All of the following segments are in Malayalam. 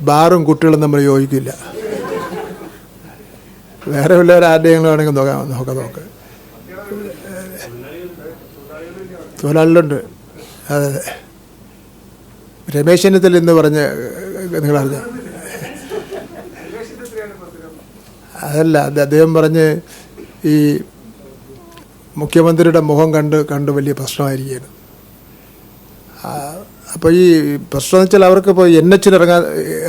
ബാറും കുട്ടികളും നമ്മൾ യോജിക്കില്ല. വേറെ വല്ലവരും ആരുടെയെങ്കിലും ആണെങ്കിൽ നോക്കാം. തൊഴിലാളികളുണ്ട്. അതെ. രമേശ് ചെന്നിത്തല എന്ന് പറഞ്ഞ് നിങ്ങളറിഞ്ഞ അതല്ല, അദ്ദേഹം പറഞ്ഞ് ഈ മുഖ്യമന്ത്രിയുടെ മുഖം കണ്ട് വലിയ പ്രശ്നമായിരിക്കുകയാണ്. അപ്പോൾ ഈ പ്രശ്നം എന്ന് വെച്ചാൽ അവർക്ക് ഇപ്പോൾ NH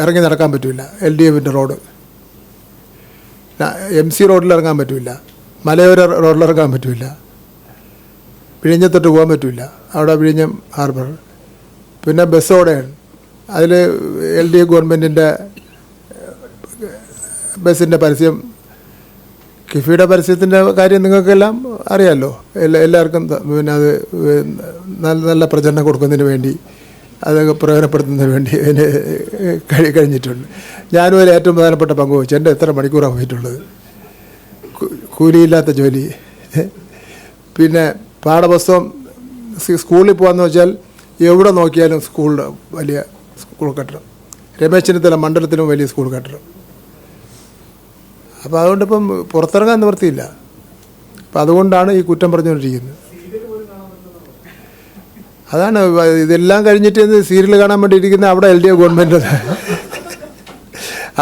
ഇറങ്ങി നടക്കാൻ പറ്റില്ല. LDFൻ്റെ റോഡ്, MC റോഡിൽ ഇറങ്ങാൻ പറ്റില്ല, മലയോര റോഡിലിറങ്ങാൻ പറ്റില്ല, വിഴിഞ്ഞത്തോട്ട് പോകാൻ പറ്റില്ല, അവിടെ വിഴിഞ്ഞം ഹാർബർ. പിന്നെ ബസ്സോടെയാണ്. അതിൽ LDF ഗവൺമെൻറ്റിൻ്റെ ബസ്സിൻ്റെ പരസ്യം, കിഫിയുടെ പരസ്യത്തിൻ്റെ കാര്യം നിങ്ങൾക്കെല്ലാം അറിയാമല്ലോ. എല്ലാവർക്കും പിന്നെ അത് നല്ല പ്രചരണം കൊടുക്കുന്നതിന് വേണ്ടി, അതൊക്കെ പ്രയോജനപ്പെടുത്തുന്നതിന് വേണ്ടി അതിന് കഴിഞ്ഞിട്ടുണ്ട്. ഞാനും അതിൽ ഏറ്റവും പ്രധാനപ്പെട്ട പങ്ക് വഹിച്ചു. എൻ്റെ എത്ര മണിക്കൂറാണ് പോയിട്ടുള്ളത്, കൂലിയില്ലാത്ത ജോലി. പിന്നെ പാഠപുസ്തകം സ്കൂളിൽ പോകാമെന്ന് വെച്ചാൽ എവിടെ നോക്കിയാലും വലിയ സ്കൂൾ കെട്ടിടം. രമേശ് ചെന്നിത്തല മണ്ഡലത്തിലും വലിയ സ്കൂൾ കെട്ടിടം. അപ്പോൾ അതുകൊണ്ടിപ്പം പുറത്തിറങ്ങാൻ നിവൃത്തിയില്ല. അപ്പം അതുകൊണ്ടാണ് ഈ കുറ്റം പറഞ്ഞുകൊണ്ടിരിക്കുന്നത്. അതാണ് ഇതെല്ലാം കഴിഞ്ഞിട്ട് സീരിയൽ കാണാൻ വേണ്ടി ഇരിക്കുന്ന അവിടെ LDF ഗവൺമെൻറ്,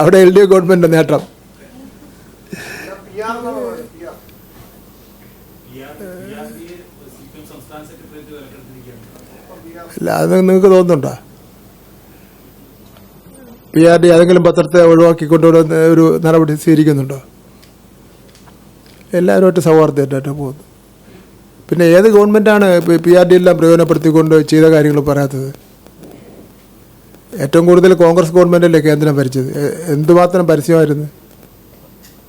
അവിടെ LDF ഗവൺമെൻറ് നേട്ടം. അല്ല, അത് നിങ്ങൾക്ക് തോന്നുന്നുണ്ടോ? PRD ഏതെങ്കിലും പത്രത്തെ ഒഴിവാക്കിക്കൊണ്ടുവരുന്ന ഒരു നടപടി സ്വീകരിക്കുന്നുണ്ടോ? എല്ലാവരുമായിട്ട് സൗഹാർദ്ദമായിട്ടാണ് പോകുന്നത്. പിന്നെ ഏത് ഗവൺമെൻറ്റാണ് PRD എല്ലാം പ്രയോജനപ്പെടുത്തിക്കൊണ്ട് ചെയ്ത കാര്യങ്ങൾ പറയാത്തത്? ഏറ്റവും കൂടുതൽ കോൺഗ്രസ് ഗവൺമെൻറ്റല്ലേ കേന്ദ്രം ഭരിച്ചത്. എന്തുമാത്രം പരസ്യമായിരുന്നു.